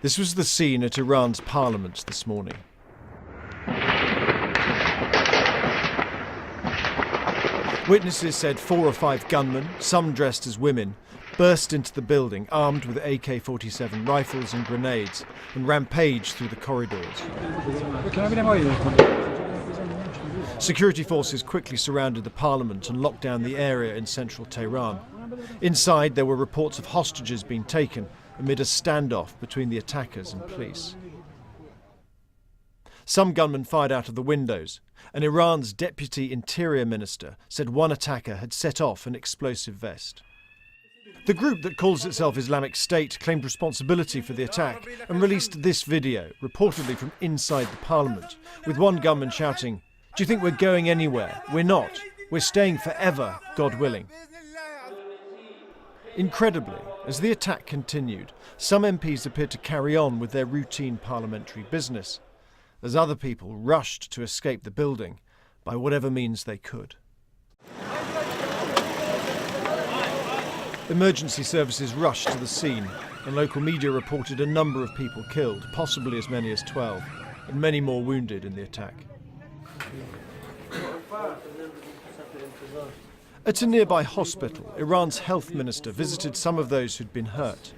This was the scene at Iran's parliament this morning. Witnesses said 4 or 5 gunmen, some dressed as women, burst into the building armed with AK-47 rifles and grenades and rampaged through the corridors. Security forces quickly surrounded the parliament and locked down the area in central Tehran. Inside, there were reports of hostages being taken amid a standoff between the attackers and police. Some gunmen fired out of the windows, and Iran's deputy interior minister said one attacker had set off an explosive vest. The group that calls itself Islamic State claimed responsibility for the attack and released this video, reportedly from inside the parliament, with one gunman shouting, "Do you think we're going anywhere? We're not. We're staying forever, God willing." Incredibly, as the attack continued, some MPs appeared to carry on with their routine parliamentary business, as other people rushed to escape the building by whatever means they could. Emergency services rushed to the scene, and local media reported a number of people killed, possibly as many as 12, and many more wounded in the attack. At a nearby hospital, Iran's health minister visited some of those who'd been hurt.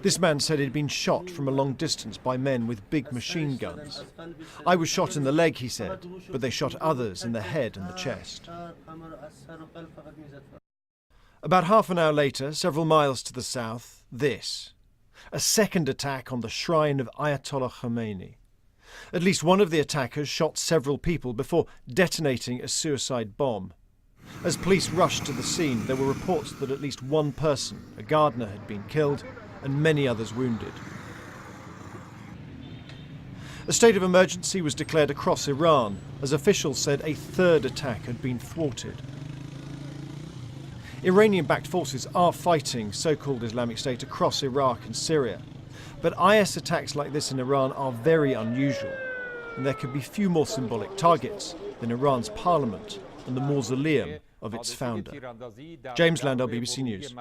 This man said he'd been shot from a long distance by men with big machine guns. "I was shot in the leg," he said, "but they shot others in the head and the chest." About half an hour later, several miles to the south, this. A second attack on the shrine of Ayatollah Khomeini. At least one of the attackers shot several people before detonating a suicide bomb. As police rushed to the scene, there were reports that at least one person, a gardener, had been killed and many others wounded. A state of emergency was declared across Iran, as officials said a third attack had been thwarted. Iranian-backed forces are fighting so-called Islamic State across Iraq and Syria. But IS attacks like this in Iran are very unusual, and there could be few more symbolic targets than Iran's parliament and the mausoleum of its founder. James Landau, BBC News.